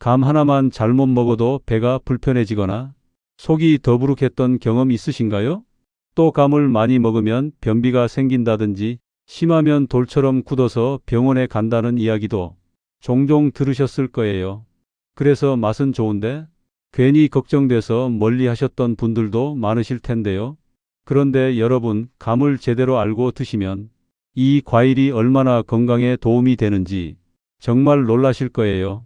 감 하나만 잘못 먹어도 배가 불편해지거나 속이 더부룩했던 경험 있으신가요? 또 감을 많이 먹으면 변비가 생긴다든지 심하면 돌처럼 굳어서 병원에 간다는 이야기도 종종 들으셨을 거예요. 그래서 맛은 좋은데 괜히 걱정돼서 멀리 하셨던 분들도 많으실 텐데요. 그런데 여러분, 감을 제대로 알고 드시면 이 과일이 얼마나 건강에 도움이 되는지 정말 놀라실 거예요.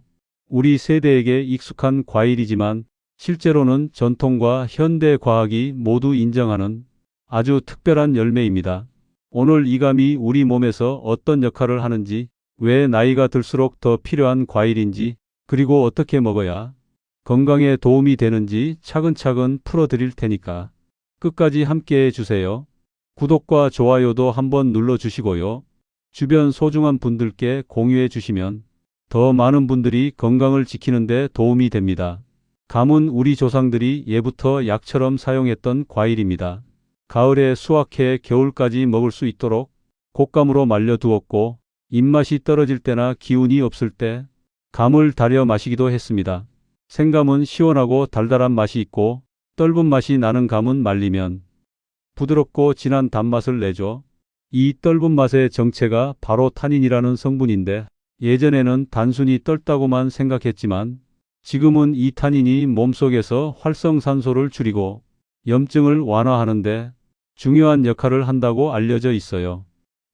우리 세대에게 익숙한 과일이지만 실제로는 전통과 현대 과학이 모두 인정하는 아주 특별한 열매입니다. 오늘 이 감이 우리 몸에서 어떤 역할을 하는지, 왜 나이가 들수록 더 필요한 과일인지, 그리고 어떻게 먹어야 건강에 도움이 되는지 차근차근 풀어드릴 테니까 끝까지 함께 해주세요. 구독과 좋아요도 한번 눌러주시고요. 주변 소중한 분들께 공유해 주시면 더 많은 분들이 건강을 지키는 데 도움이 됩니다. 감은 우리 조상들이 예부터 약처럼 사용했던 과일입니다. 가을에 수확해 겨울까지 먹을 수 있도록 곶감으로 말려두었고, 입맛이 떨어질 때나 기운이 없을 때 감을 달여 마시기도 했습니다. 생감은 시원하고 달달한 맛이 있고, 떫은 맛이 나는 감은 말리면 부드럽고 진한 단맛을 내죠. 이 떫은 맛의 정체가 바로 타닌이라는 성분인데, 예전에는 단순히 떫다고만 생각했지만 지금은 이 타닌이 몸속에서 활성산소를 줄이고 염증을 완화하는데 중요한 역할을 한다고 알려져 있어요.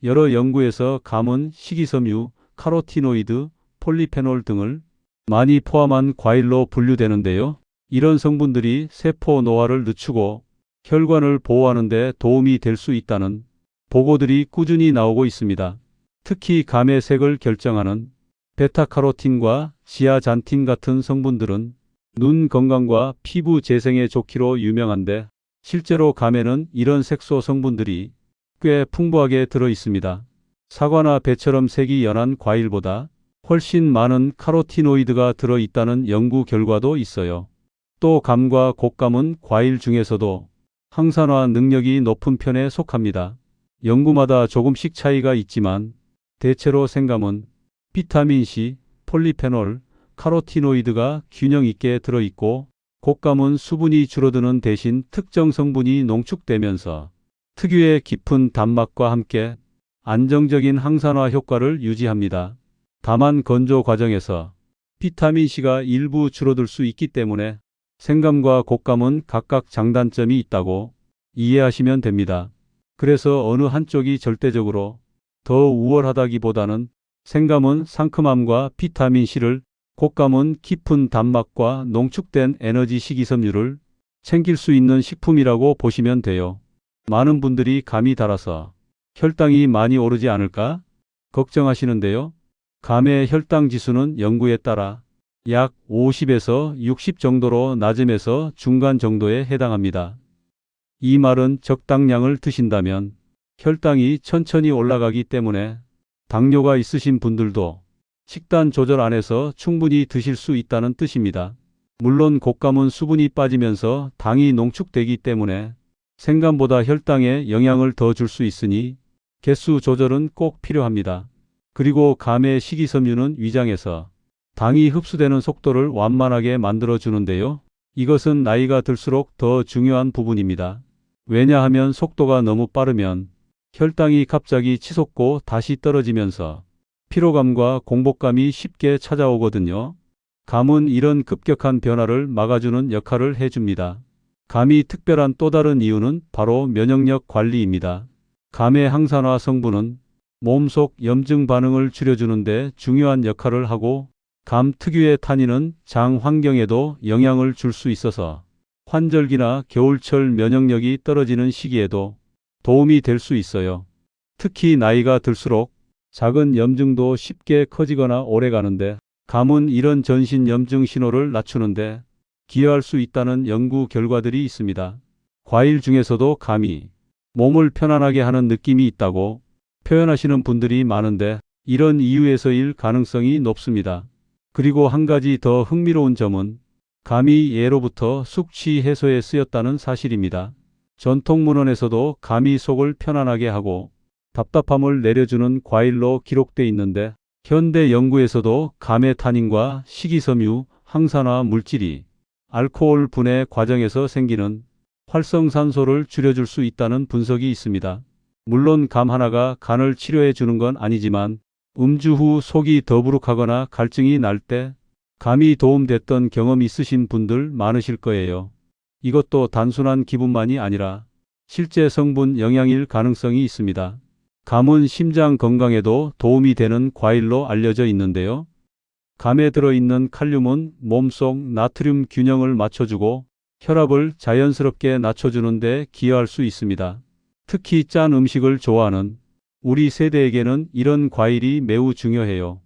여러 연구에서 감은 식이섬유, 카로티노이드, 폴리페놀 등을 많이 포함한 과일로 분류되는데요. 이런 성분들이 세포 노화를 늦추고 혈관을 보호하는 데 도움이 될 수 있다는 보고들이 꾸준히 나오고 있습니다. 특히 감의 색을 결정하는 베타카로틴과 지아잔틴 같은 성분들은 눈 건강과 피부 재생에 좋기로 유명한데, 실제로 감에는 이런 색소 성분들이 꽤 풍부하게 들어 있습니다. 사과나 배처럼 색이 연한 과일보다 훨씬 많은 카로티노이드가 들어 있다는 연구 결과도 있어요. 또 감과 곶감은 과일 중에서도 항산화 능력이 높은 편에 속합니다. 연구마다 조금씩 차이가 있지만 대체로 생감은 비타민C, 폴리페놀, 카로티노이드가 균형 있게 들어있고, 곶감은 수분이 줄어드는 대신 특정 성분이 농축되면서 특유의 깊은 단맛과 함께 안정적인 항산화 효과를 유지합니다. 다만 건조 과정에서 비타민C가 일부 줄어들 수 있기 때문에 생감과 곶감은 각각 장단점이 있다고 이해하시면 됩니다. 그래서 어느 한쪽이 절대적으로 더 우월하다기보다는 생감은 상큼함과 비타민C를, 곶감은 깊은 단맛과 농축된 에너지 식이섬유를 챙길 수 있는 식품이라고 보시면 돼요. 많은 분들이 감이 달아서 혈당이 많이 오르지 않을까 걱정하시는데요. 감의 혈당 지수는 연구에 따라 약 50에서 60 정도로 낮음에서 중간 정도에 해당합니다. 이 말은 적당량을 드신다면 혈당이 천천히 올라가기 때문에 당뇨가 있으신 분들도 식단 조절 안에서 충분히 드실 수 있다는 뜻입니다. 물론 곶감은 수분이 빠지면서 당이 농축되기 때문에 생감보다 혈당에 영향을 더 줄 수 있으니 개수 조절은 꼭 필요합니다. 그리고 감의 식이섬유는 위장에서 당이 흡수되는 속도를 완만하게 만들어 주는데요. 이것은 나이가 들수록 더 중요한 부분입니다. 왜냐하면 속도가 너무 빠르면 혈당이 갑자기 치솟고 다시 떨어지면서 피로감과 공복감이 쉽게 찾아오거든요. 감은 이런 급격한 변화를 막아주는 역할을 해줍니다. 감이 특별한 또 다른 이유는 바로 면역력 관리입니다. 감의 항산화 성분은 몸속 염증 반응을 줄여주는 데 중요한 역할을 하고, 감 특유의 타닌은 장 환경에도 영향을 줄 수 있어서 환절기나 겨울철 면역력이 떨어지는 시기에도 도움이 될 수 있어요. 특히 나이가 들수록 작은 염증도 쉽게 커지거나 오래가는데, 감은 이런 전신 염증 신호를 낮추는데 기여할 수 있다는 연구 결과들이 있습니다. 과일 중에서도 감이 몸을 편안하게 하는 느낌이 있다고 표현하시는 분들이 많은데, 이런 이유에서일 가능성이 높습니다. 그리고 한 가지 더 흥미로운 점은 감이 예로부터 숙취 해소에 쓰였다는 사실입니다. 전통 문헌에서도 감이 속을 편안하게 하고 답답함을 내려주는 과일로 기록돼 있는데, 현대 연구에서도 감의 타닌과 식이섬유, 항산화 물질이 알코올 분해 과정에서 생기는 활성산소를 줄여줄 수 있다는 분석이 있습니다. 물론 감 하나가 간을 치료해 주는 건 아니지만 음주 후 속이 더부룩하거나 갈증이 날 때 감이 도움됐던 경험 있으신 분들 많으실 거예요. 이것도 단순한 기분만이 아니라 실제 성분 영양일 가능성이 있습니다. 감은 심장 건강에도 도움이 되는 과일로 알려져 있는데요. 감에 들어있는 칼륨은 몸속 나트륨 균형을 맞춰주고 혈압을 자연스럽게 낮춰주는 데 기여할 수 있습니다. 특히 짠 음식을 좋아하는 우리 세대에게는 이런 과일이 매우 중요해요.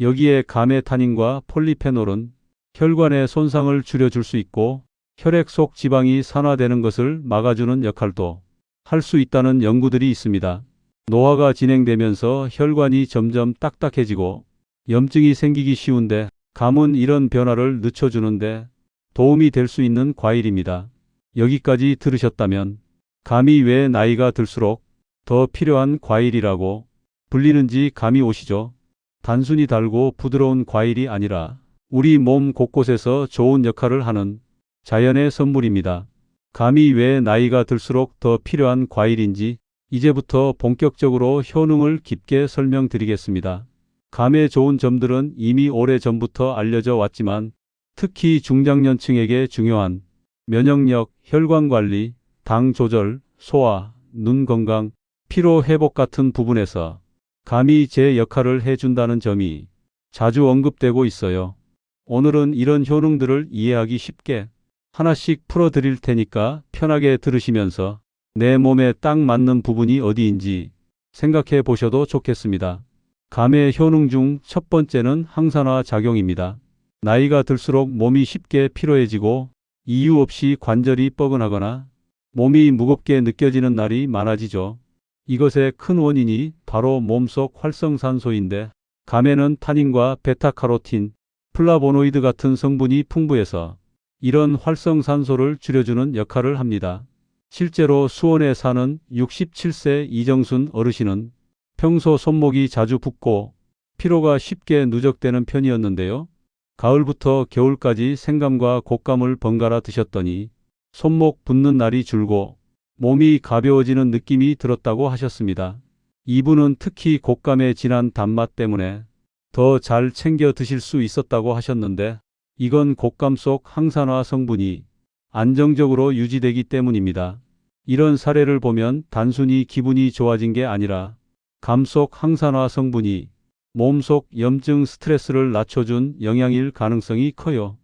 여기에 감의 타닌과 폴리페놀은 혈관의 손상을 줄여줄 수 있고 혈액 속 지방이 산화되는 것을 막아주는 역할도 할 수 있다는 연구들이 있습니다. 노화가 진행되면서 혈관이 점점 딱딱해지고 염증이 생기기 쉬운데 감은 이런 변화를 늦춰주는데 도움이 될 수 있는 과일입니다. 여기까지 들으셨다면 감이 왜 나이가 들수록 더 필요한 과일이라고 불리는지 감이 오시죠? 단순히 달고 부드러운 과일이 아니라 우리 몸 곳곳에서 좋은 역할을 하는 자연의 선물입니다. 감이 왜 나이가 들수록 더 필요한 과일인지 이제부터 본격적으로 효능을 깊게 설명드리겠습니다. 감의 좋은 점들은 이미 오래전부터 알려져 왔지만 특히 중장년층에게 중요한 면역력, 혈관 관리, 당 조절, 소화, 눈 건강, 피로 회복 같은 부분에서 감이 제 역할을 해준다는 점이 자주 언급되고 있어요. 오늘은 이런 효능들을 이해하기 쉽게 하나씩 풀어드릴 테니까 편하게 들으시면서 내 몸에 딱 맞는 부분이 어디인지 생각해 보셔도 좋겠습니다. 감의 효능 중 첫 번째는 항산화 작용입니다. 나이가 들수록 몸이 쉽게 피로해지고 이유 없이 관절이 뻐근하거나 몸이 무겁게 느껴지는 날이 많아지죠. 이것의 큰 원인이 바로 몸속 활성산소인데 감에는 타닌과 베타카로틴, 플라보노이드 같은 성분이 풍부해서 이런 활성산소를 줄여주는 역할을 합니다. 실제로 수원에 사는 67세 이정순 어르신은 평소 손목이 자주 붓고 피로가 쉽게 누적되는 편이었는데요. 가을부터 겨울까지 생감과 곶감을 번갈아 드셨더니 손목 붓는 날이 줄고 몸이 가벼워지는 느낌이 들었다고 하셨습니다. 이분은 특히 곶감의 진한 단맛 때문에 더 잘 챙겨 드실 수 있었다고 하셨는데 이건 곶감 속 항산화 성분이 안정적으로 유지되기 때문입니다. 이런 사례를 보면 단순히 기분이 좋아진 게 아니라 감 속 항산화 성분이 몸속 염증 스트레스를 낮춰준 영양일 가능성이 커요.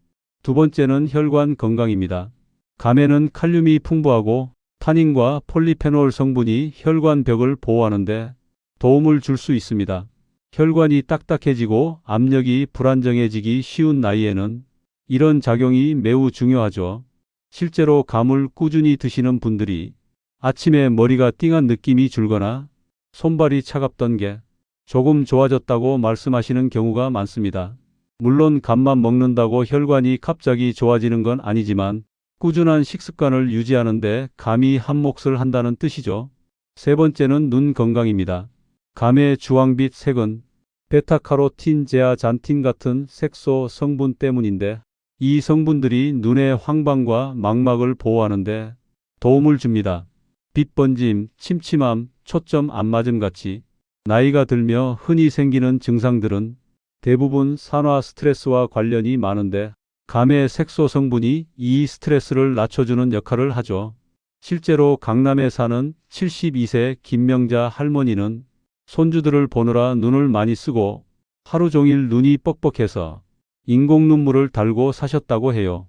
두 번째는 혈관 건강입니다. 감에는 칼륨이 풍부하고 타닌과 폴리페놀 성분이 혈관 벽을 보호하는데 도움을 줄 수 있습니다. 혈관이 딱딱해지고 압력이 불안정해지기 쉬운 나이에는 이런 작용이 매우 중요하죠. 실제로 감을 꾸준히 드시는 분들이 아침에 머리가 띵한 느낌이 줄거나 손발이 차갑던 게 조금 좋아졌다고 말씀하시는 경우가 많습니다. 물론 감만 먹는다고 혈관이 갑자기 좋아지는 건 아니지만 꾸준한 식습관을 유지하는 데 감이 한몫을 한다는 뜻이죠. 세 번째는 눈 건강입니다. 감의 주황빛 색은 베타카로틴, 제아잔틴 같은 색소 성분 때문인데 이 성분들이 눈의 황반과 망막을 보호하는데 도움을 줍니다. 빛 번짐, 침침함, 초점 안 맞음 같이 나이가 들며 흔히 생기는 증상들은 대부분 산화 스트레스와 관련이 많은데 감의 색소 성분이 이 스트레스를 낮춰주는 역할을 하죠. 실제로 강남에 사는 72세 김명자 할머니는 손주들을 보느라 눈을 많이 쓰고 하루 종일 눈이 뻑뻑해서 인공 눈물을 달고 사셨다고 해요.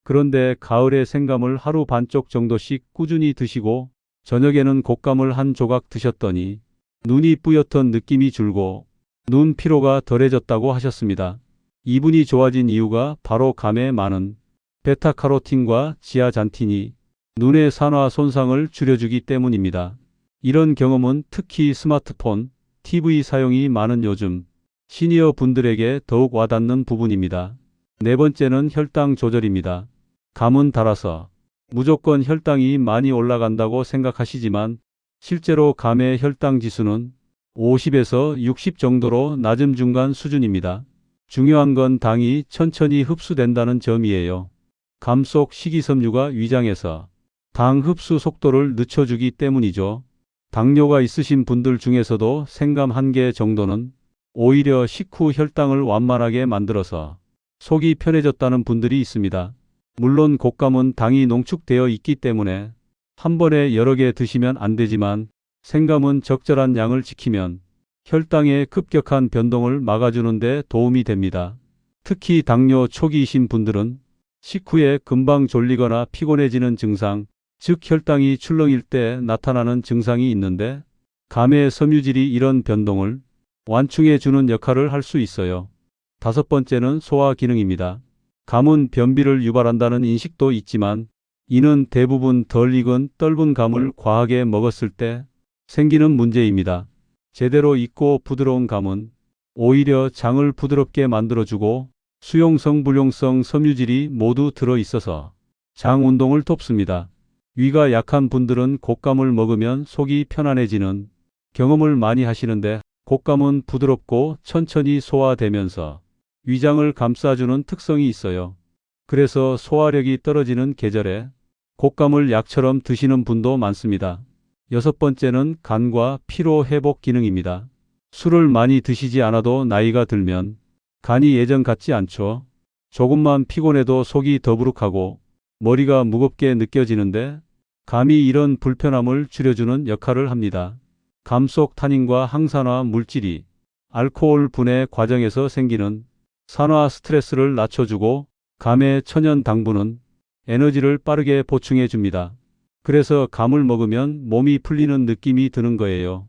그런데 가을에 생감을 하루 반쪽 정도씩 꾸준히 드시고 저녁에는 곶감을 한 조각 드셨더니 눈이 뿌옇던 느낌이 줄고 눈 피로가 덜해졌다고 하셨습니다. 이분이 좋아진 이유가 바로 감에 많은 베타카로틴과 지아잔틴이 눈의 산화 손상을 줄여주기 때문입니다. 이런 경험은 특히 스마트폰, TV 사용이 많은 요즘 시니어 분들에게 더욱 와닿는 부분입니다. 네 번째는 혈당 조절입니다. 감은 달아서 무조건 혈당이 많이 올라간다고 생각하시지만 실제로 감의 혈당 지수는 50에서 60 정도로 낮음 중간 수준입니다. 중요한 건 당이 천천히 흡수된다는 점이에요. 감 속 식이섬유가 위장에서 당 흡수 속도를 늦춰주기 때문이죠. 당뇨가 있으신 분들 중에서도 생감 1개 정도는 오히려 식후 혈당을 완만하게 만들어서 속이 편해졌다는 분들이 있습니다. 물론 곶감은 당이 농축되어 있기 때문에 한 번에 여러 개 드시면 안 되지만 생감은 적절한 양을 지키면 혈당의 급격한 변동을 막아주는 데 도움이 됩니다. 특히 당뇨 초기이신 분들은 식후에 금방 졸리거나 피곤해지는 증상, 즉 혈당이 출렁일 때 나타나는 증상이 있는데 감의 섬유질이 이런 변동을 완충해 주는 역할을 할 수 있어요. 5번째는 소화 기능입니다. 감은 변비를 유발한다는 인식도 있지만 이는 대부분 덜 익은 떫은 감을 과하게 먹었을 때 생기는 문제입니다. 제대로 익고 부드러운 감은 오히려 장을 부드럽게 만들어주고 수용성, 불용성 섬유질이 모두 들어있어서 장 운동을 돕습니다. 위가 약한 분들은 곶감을 먹으면 속이 편안해지는 경험을 많이 하시는데 곶감은 부드럽고 천천히 소화되면서 위장을 감싸주는 특성이 있어요. 그래서 소화력이 떨어지는 계절에 곶감을 약처럼 드시는 분도 많습니다. 6번째는 간과 피로 회복 기능입니다. 술을 많이 드시지 않아도 나이가 들면 간이 예전 같지 않죠. 조금만 피곤해도 속이 더부룩하고 머리가 무겁게 느껴지는데 감이 이런 불편함을 줄여주는 역할을 합니다. 감 속 타닌과 항산화 물질이 알코올 분해 과정에서 생기는 산화 스트레스를 낮춰주고 감의 천연 당분은 에너지를 빠르게 보충해 줍니다. 그래서 감을 먹으면 몸이 풀리는 느낌이 드는 거예요.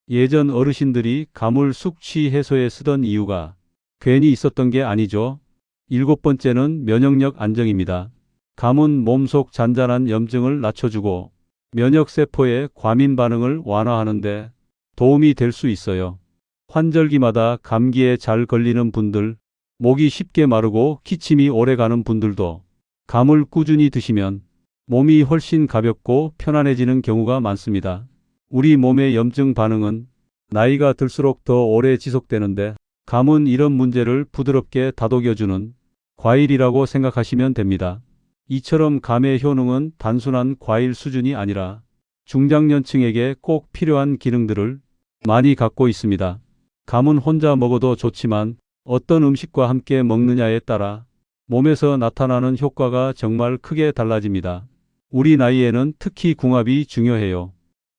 예전 어르신들이 감을 숙취 해소에 쓰던 이유가 괜히 있었던 게 아니죠. 7번째는 면역력 안정입니다. 감은 몸속 잔잔한 염증을 낮춰주고 면역세포의 과민 반응을 완화하는 데 도움이 될 수 있어요. 환절기마다 감기에 잘 걸리는 분들, 목이 쉽게 마르고 기침이 오래 가는 분들도 감을 꾸준히 드시면 몸이 훨씬 가볍고 편안해지는 경우가 많습니다. 우리 몸의 염증 반응은 나이가 들수록 더 오래 지속되는데 감은 이런 문제를 부드럽게 다독여주는 과일이라고 생각하시면 됩니다. 이처럼 감의 효능은 단순한 과일 수준이 아니라 중장년층에게 꼭 필요한 기능들을 많이 갖고 있습니다. 감은 혼자 먹어도 좋지만 어떤 음식과 함께 먹느냐에 따라 몸에서 나타나는 효과가 정말 크게 달라집니다. 우리 나이에는 특히 궁합이 중요해요.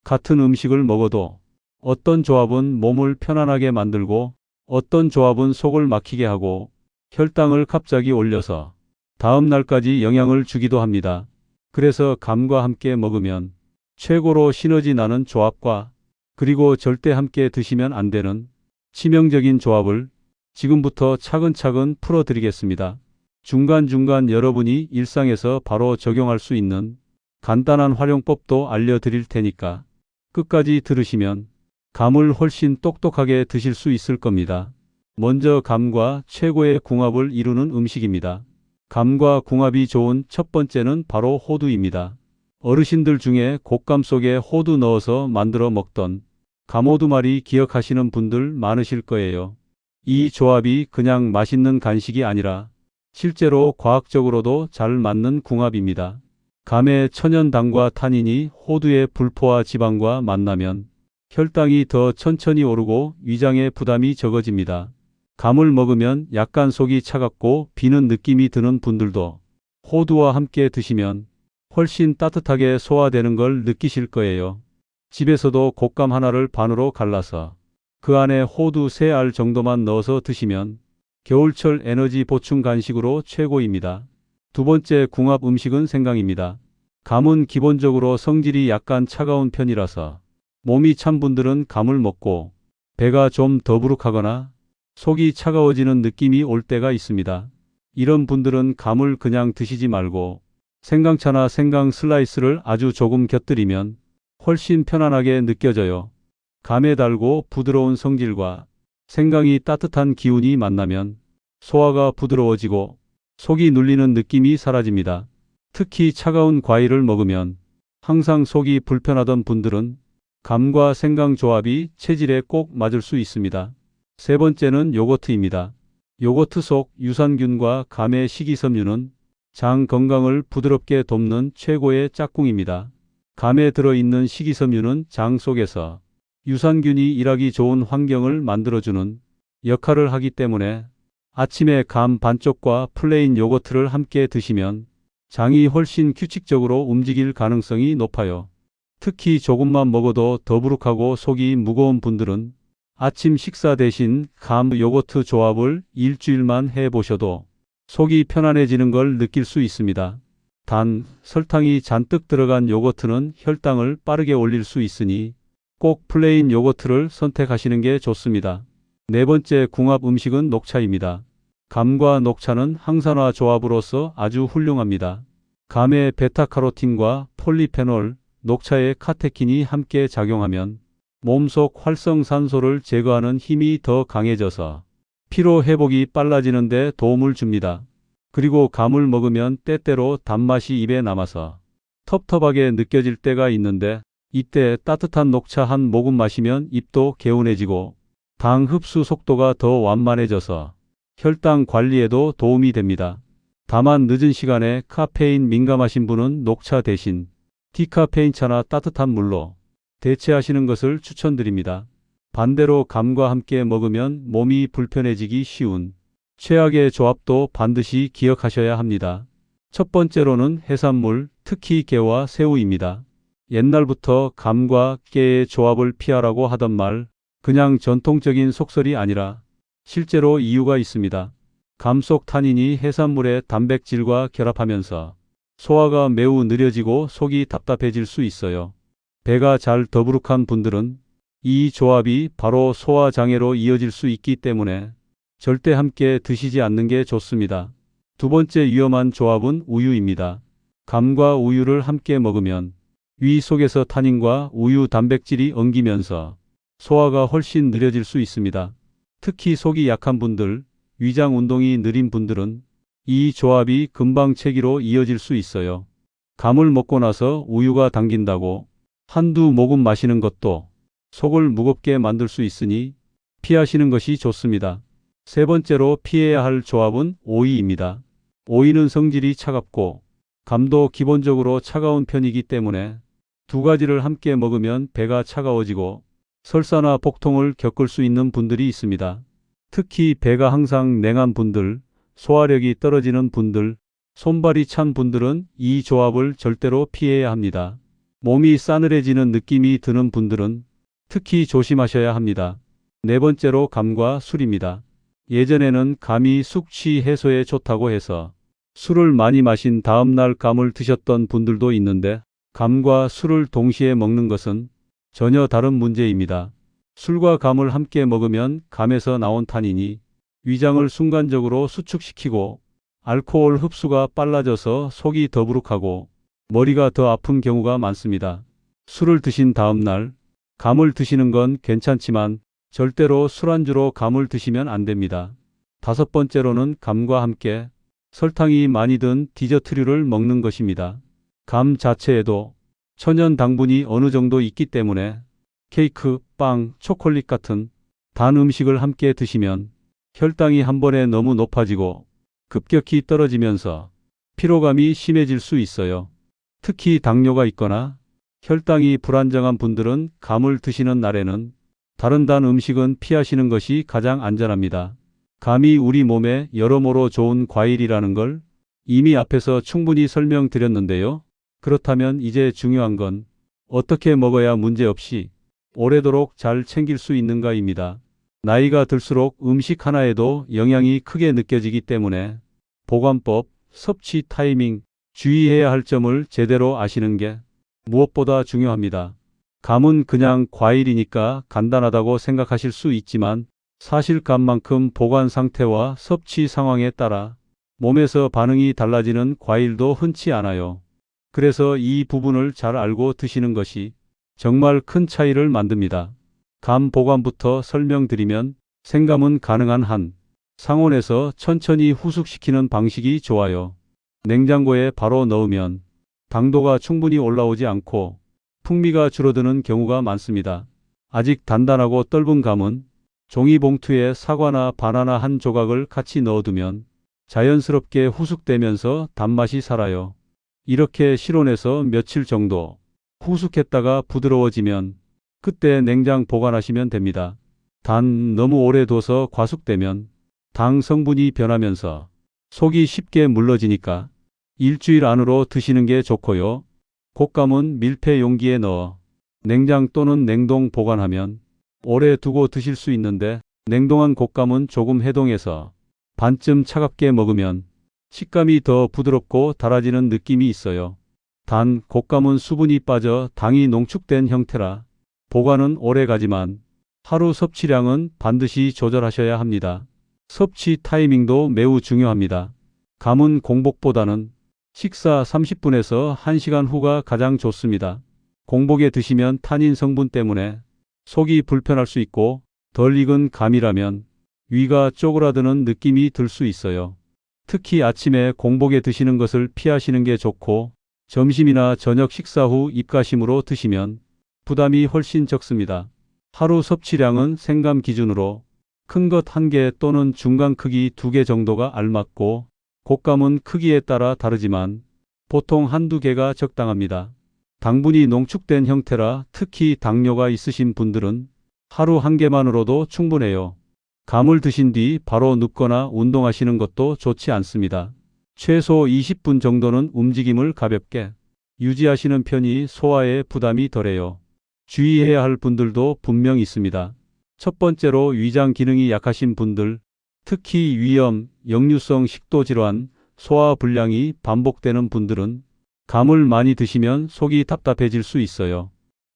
같은 음식을 먹어도 어떤 조합은 몸을 편안하게 만들고 어떤 조합은 속을 막히게 하고 혈당을 갑자기 올려서 다음 날까지 영향을 주기도 합니다. 그래서 감과 함께 먹으면 최고로 시너지 나는 조합과 그리고 절대 함께 드시면 안 되는 치명적인 조합을 지금부터 차근차근 풀어드리겠습니다. 중간중간 여러분이 일상에서 바로 적용할 수 있는 간단한 활용법도 알려드릴 테니까 끝까지 들으시면 감을 훨씬 똑똑하게 드실 수 있을 겁니다. 먼저 감과 최고의 궁합을 이루는 음식입니다. 감과 궁합이 좋은 첫 번째는 바로 호두입니다. 어르신들 중에 곶감 속에 호두 넣어서 만들어 먹던 감호두말이 기억하시는 분들 많으실 거예요. 이 조합이 그냥 맛있는 간식이 아니라 실제로 과학적으로도 잘 맞는 궁합입니다. 감의 천연당과 타닌이 호두의 불포화 지방과 만나면 혈당이 더 천천히 오르고 위장의 부담이 적어집니다. 감을 먹으면 약간 속이 차갑고 비는 느낌이 드는 분들도 호두와 함께 드시면 훨씬 따뜻하게 소화되는 걸 느끼실 거예요. 집에서도 곶감 하나를 반으로 갈라서 그 안에 호두 3알 정도만 넣어서 드시면 겨울철 에너지 보충 간식으로 최고입니다. 두 번째 궁합 음식은 생강입니다. 감은 기본적으로 성질이 약간 차가운 편이라서 몸이 찬 분들은 감을 먹고 배가 좀 더부룩하거나 속이 차가워지는 느낌이 올 때가 있습니다. 이런 분들은 감을 그냥 드시지 말고 생강차나 생강 슬라이스를 아주 조금 곁들이면 훨씬 편안하게 느껴져요. 감의 달고 부드러운 성질과 생강이 따뜻한 기운이 만나면 소화가 부드러워지고 속이 눌리는 느낌이 사라집니다. 특히 차가운 과일을 먹으면 항상 속이 불편하던 분들은 감과 생강 조합이 체질에 꼭 맞을 수 있습니다. 세 번째는 요거트입니다. 요거트 속 유산균과 감의 식이섬유는 장 건강을 부드럽게 돕는 최고의 짝꿍입니다. 감에 들어있는 식이섬유는 장 속에서 유산균이 일하기 좋은 환경을 만들어주는 역할을 하기 때문에 아침에 감 반쪽과 플레인 요거트를 함께 드시면 장이 훨씬 규칙적으로 움직일 가능성이 높아요. 특히 조금만 먹어도 더부룩하고 속이 무거운 분들은 아침 식사 대신 감 요거트 조합을 일주일만 해보셔도 속이 편안해지는 걸 느낄 수 있습니다. 단, 설탕이 잔뜩 들어간 요거트는 혈당을 빠르게 올릴 수 있으니 꼭 플레인 요거트를 선택하시는 게 좋습니다. 네 번째 궁합 음식은 녹차입니다. 감과 녹차는 항산화 조합으로서 아주 훌륭합니다. 감의 베타카로틴과 폴리페놀, 녹차의 카테킨이 함께 작용하면 몸속 활성산소를 제거하는 힘이 더 강해져서 피로 회복이 빨라지는 데 도움을 줍니다. 그리고 감을 먹으면 때때로 단맛이 입에 남아서 텁텁하게 느껴질 때가 있는데 이때 따뜻한 녹차 한 모금 마시면 입도 개운해지고 당 흡수 속도가 더 완만해져서 혈당 관리에도 도움이 됩니다. 다만 늦은 시간에 카페인 민감하신 분은 녹차 대신 디카페인차나 따뜻한 물로 대체하시는 것을 추천드립니다. 반대로 감과 함께 먹으면 몸이 불편해지기 쉬운 최악의 조합도 반드시 기억하셔야 합니다. 첫 번째로는 해산물, 특히 게와 새우입니다. 옛날부터 감과 깨의 조합을 피하라고 하던 말, 그냥 전통적인 속설이 아니라 실제로 이유가 있습니다. 감 속 타닌이 해산물의 단백질과 결합하면서 소화가 매우 느려지고 속이 답답해질 수 있어요. 배가 잘 더부룩한 분들은 이 조합이 바로 소화장애로 이어질 수 있기 때문에 절대 함께 드시지 않는 게 좋습니다. 두 번째 위험한 조합은 우유입니다. 감과 우유를 함께 먹으면 위 속에서 타닌과 우유 단백질이 엉기면서 소화가 훨씬 느려질 수 있습니다. 특히 속이 약한 분들, 위장 운동이 느린 분들은 이 조합이 금방 체기로 이어질 수 있어요. 감을 먹고 나서 우유가 당긴다고 한두 모금 마시는 것도 속을 무겁게 만들 수 있으니 피하시는 것이 좋습니다. 세 번째로 피해야 할 조합은 오이입니다. 오이는 성질이 차갑고 감도 기본적으로 차가운 편이기 때문에 두 가지를 함께 먹으면 배가 차가워지고 설사나 복통을 겪을 수 있는 분들이 있습니다. 특히 배가 항상 냉한 분들, 소화력이 떨어지는 분들, 손발이 찬 분들은 이 조합을 절대로 피해야 합니다. 몸이 싸늘해지는 느낌이 드는 분들은 특히 조심하셔야 합니다. 네 번째로 감과 술입니다. 예전에는 감이 숙취 해소에 좋다고 해서 술을 많이 마신 다음 날 감을 드셨던 분들도 있는데 감과 술을 동시에 먹는 것은 전혀 다른 문제입니다. 술과 감을 함께 먹으면 감에서 나온 타닌이 위장을 순간적으로 수축시키고 알코올 흡수가 빨라져서 속이 더부룩하고 머리가 더 아픈 경우가 많습니다. 술을 드신 다음 날 감을 드시는 건 괜찮지만 절대로 술안주로 감을 드시면 안 됩니다. 다섯 번째로는 감과 함께 설탕이 많이 든 디저트류를 먹는 것입니다. 감 자체에도 천연 당분이 어느 정도 있기 때문에 케이크, 빵, 초콜릿 같은 단 음식을 함께 드시면 혈당이 한 번에 너무 높아지고 급격히 떨어지면서 피로감이 심해질 수 있어요. 특히 당뇨가 있거나 혈당이 불안정한 분들은 감을 드시는 날에는 다른 단 음식은 피하시는 것이 가장 안전합니다. 감이 우리 몸에 여러모로 좋은 과일이라는 걸 이미 앞에서 충분히 설명드렸는데요. 그렇다면 이제 중요한 건 어떻게 먹어야 문제없이 오래도록 잘 챙길 수 있는가입니다. 나이가 들수록 음식 하나에도 영향이 크게 느껴지기 때문에 보관법, 섭취 타이밍, 주의해야 할 점을 제대로 아시는 게 무엇보다 중요합니다. 감은 그냥 과일이니까 간단하다고 생각하실 수 있지만 사실 감만큼 보관 상태와 섭취 상황에 따라 몸에서 반응이 달라지는 과일도 흔치 않아요. 그래서 이 부분을 잘 알고 드시는 것이 정말 큰 차이를 만듭니다. 감 보관부터 설명드리면 생감은 가능한 한 상온에서 천천히 후숙시키는 방식이 좋아요. 냉장고에 바로 넣으면 당도가 충분히 올라오지 않고 풍미가 줄어드는 경우가 많습니다. 아직 단단하고 떫은 감은 종이 봉투에 사과나 바나나 한 조각을 같이 넣어두면 자연스럽게 후숙되면서 단맛이 살아요. 이렇게 실온에서 며칠 정도 후숙했다가 부드러워지면 그때 냉장 보관하시면 됩니다. 단 너무 오래 둬서 과숙되면 당 성분이 변하면서 속이 쉽게 물러지니까 일주일 안으로 드시는 게 좋고요. 곶감은 밀폐 용기에 넣어 냉장 또는 냉동 보관하면 오래 두고 드실 수 있는데 냉동한 곶감은 조금 해동해서 반쯤 차갑게 먹으면 식감이 더 부드럽고 달아지는 느낌이 있어요. 단 곶감은 수분이 빠져 당이 농축된 형태라 보관은 오래 가지만 하루 섭취량은 반드시 조절하셔야 합니다. 섭취 타이밍도 매우 중요합니다. 감은 공복보다는 식사 30분에서 1시간 후가 가장 좋습니다. 공복에 드시면 타닌 성분 때문에 속이 불편할 수 있고 덜 익은 감이라면 위가 쪼그라드는 느낌이 들 수 있어요. 특히 아침에 공복에 드시는 것을 피하시는 게 좋고 점심이나 저녁 식사 후 입가심으로 드시면 부담이 훨씬 적습니다. 하루 섭취량은 생감 기준으로 큰 것 1개 또는 중간 크기 2개 정도가 알맞고 곶감은 크기에 따라 다르지만 보통 1~2개가 적당합니다. 당분이 농축된 형태라 특히 당뇨가 있으신 분들은 하루 1개만으로도 충분해요. 감을 드신 뒤 바로 눕거나 운동하시는 것도 좋지 않습니다. 최소 20분 정도는 움직임을 가볍게 유지하시는 편이 소화에 부담이 덜해요. 주의해야 할 분들도 분명 있습니다. 첫 번째로 위장 기능이 약하신 분들, 특히 위염, 역류성 식도질환, 소화불량이 반복되는 분들은 감을 많이 드시면 속이 답답해질 수 있어요.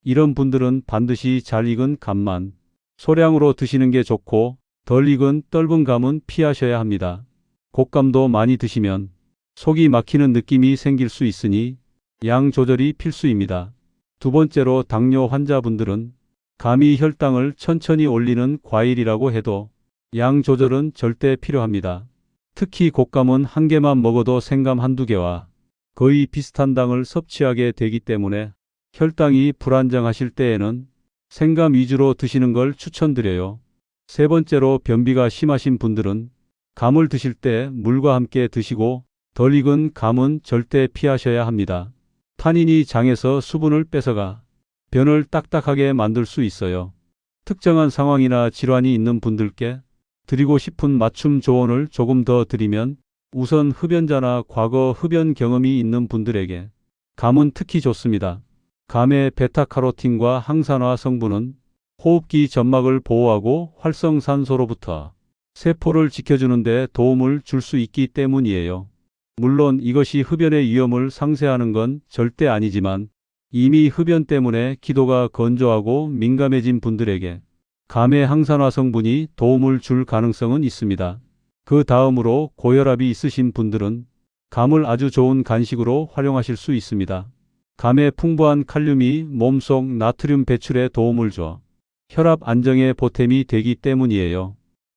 이런 분들은 반드시 잘 익은 감만 소량으로 드시는 게 좋고 덜 익은 떫은 감은 피하셔야 합니다. 곶감도 많이 드시면 속이 막히는 느낌이 생길 수 있으니 양 조절이 필수입니다. 두 번째로 당뇨 환자분들은 감이 혈당을 천천히 올리는 과일이라고 해도 양 조절은 절대 필요합니다. 특히 곶감은 1개만 먹어도 생감 1~2개와 거의 비슷한 당을 섭취하게 되기 때문에 혈당이 불안정하실 때에는 생감 위주로 드시는 걸 추천드려요. 세 번째로 변비가 심하신 분들은 감을 드실 때 물과 함께 드시고 덜 익은 감은 절대 피하셔야 합니다. 타닌이 장에서 수분을 뺏어가 변을 딱딱하게 만들 수 있어요. 특정한 상황이나 질환이 있는 분들께 드리고 싶은 맞춤 조언을 조금 더 드리면 우선 흡연자나 과거 흡연 경험이 있는 분들에게 감은 특히 좋습니다. 감의 베타카로틴과 항산화 성분은 호흡기 점막을 보호하고 활성산소로부터 세포를 지켜주는 데 도움을 줄 수 있기 때문이에요. 물론 이것이 흡연의 위험을 상쇄하는 건 절대 아니지만 이미 흡연 때문에 기도가 건조하고 민감해진 분들에게 감의 항산화 성분이 도움을 줄 가능성은 있습니다. 그 다음으로 고혈압이 있으신 분들은 감을 아주 좋은 간식으로 활용하실 수 있습니다. 감의 풍부한 칼륨이 몸속 나트륨 배출에 도움을 줘 혈압 안정에 보탬이 되기 때문이에요.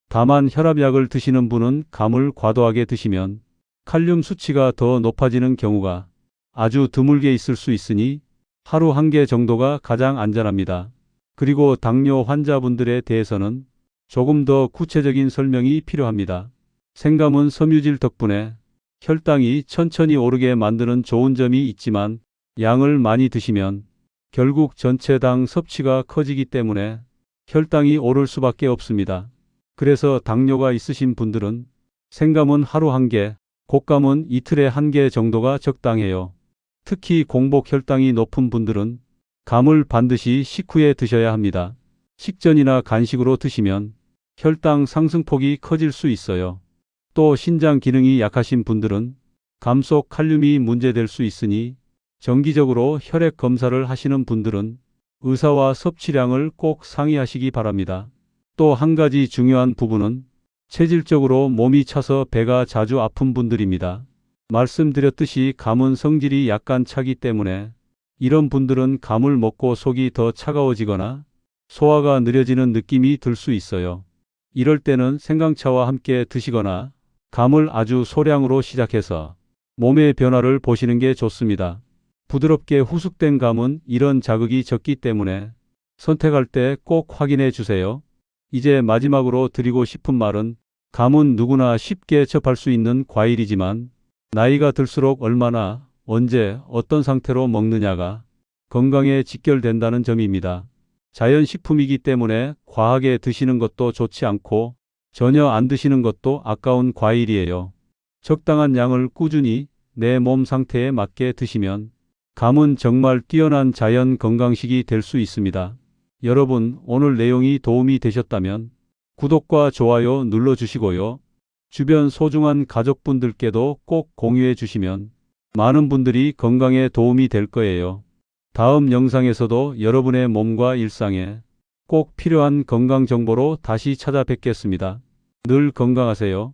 다만 혈압약을 드시는 분은 감을 과도하게 드시면 칼륨 수치가 더 높아지는 경우가 아주 드물게 있을 수 있으니 하루 1개 정도가 가장 안전합니다. 그리고 당뇨 환자분들에 대해서는 조금 더 구체적인 설명이 필요합니다. 생감은 섬유질 덕분에 혈당이 천천히 오르게 만드는 좋은 점이 있지만 양을 많이 드시면 결국 전체 당 섭취가 커지기 때문에 혈당이 오를 수밖에 없습니다. 그래서 당뇨가 있으신 분들은 생감은 하루 1개, 곶감은 이틀에 1개 정도가 적당해요. 특히 공복 혈당이 높은 분들은 감을 반드시 식후에 드셔야 합니다. 식전이나 간식으로 드시면 혈당 상승폭이 커질 수 있어요. 또 신장 기능이 약하신 분들은 감 속 칼륨이 문제될 수 있으니 정기적으로 혈액 검사를 하시는 분들은 의사와 섭취량을 꼭 상의하시기 바랍니다. 또 한 가지 중요한 부분은 체질적으로 몸이 차서 배가 자주 아픈 분들입니다. 말씀드렸듯이 감은 성질이 약간 차기 때문에 이런 분들은 감을 먹고 속이 더 차가워지거나 소화가 느려지는 느낌이 들 수 있어요. 이럴 때는 생강차와 함께 드시거나 감을 아주 소량으로 시작해서 몸의 변화를 보시는 게 좋습니다. 부드럽게 후숙된 감은 이런 자극이 적기 때문에 선택할 때 꼭 확인해 주세요. 이제 마지막으로 드리고 싶은 말은 감은 누구나 쉽게 접할 수 있는 과일이지만 나이가 들수록 얼마나, 언제, 어떤 상태로 먹느냐가 건강에 직결된다는 점입니다. 자연식품이기 때문에 과하게 드시는 것도 좋지 않고 전혀 안 드시는 것도 아까운 과일이에요. 적당한 양을 꾸준히 내 몸 상태에 맞게 드시면 감은 정말 뛰어난 자연 건강식이 될 수 있습니다. 여러분, 오늘 내용이 도움이 되셨다면 구독과 좋아요 눌러주시고요. 주변 소중한 가족분들께도 꼭 공유해 주시면 많은 분들이 건강에 도움이 될 거예요. 다음 영상에서도 여러분의 몸과 일상에 꼭 필요한 건강 정보로 다시 찾아뵙겠습니다. 늘 건강하세요.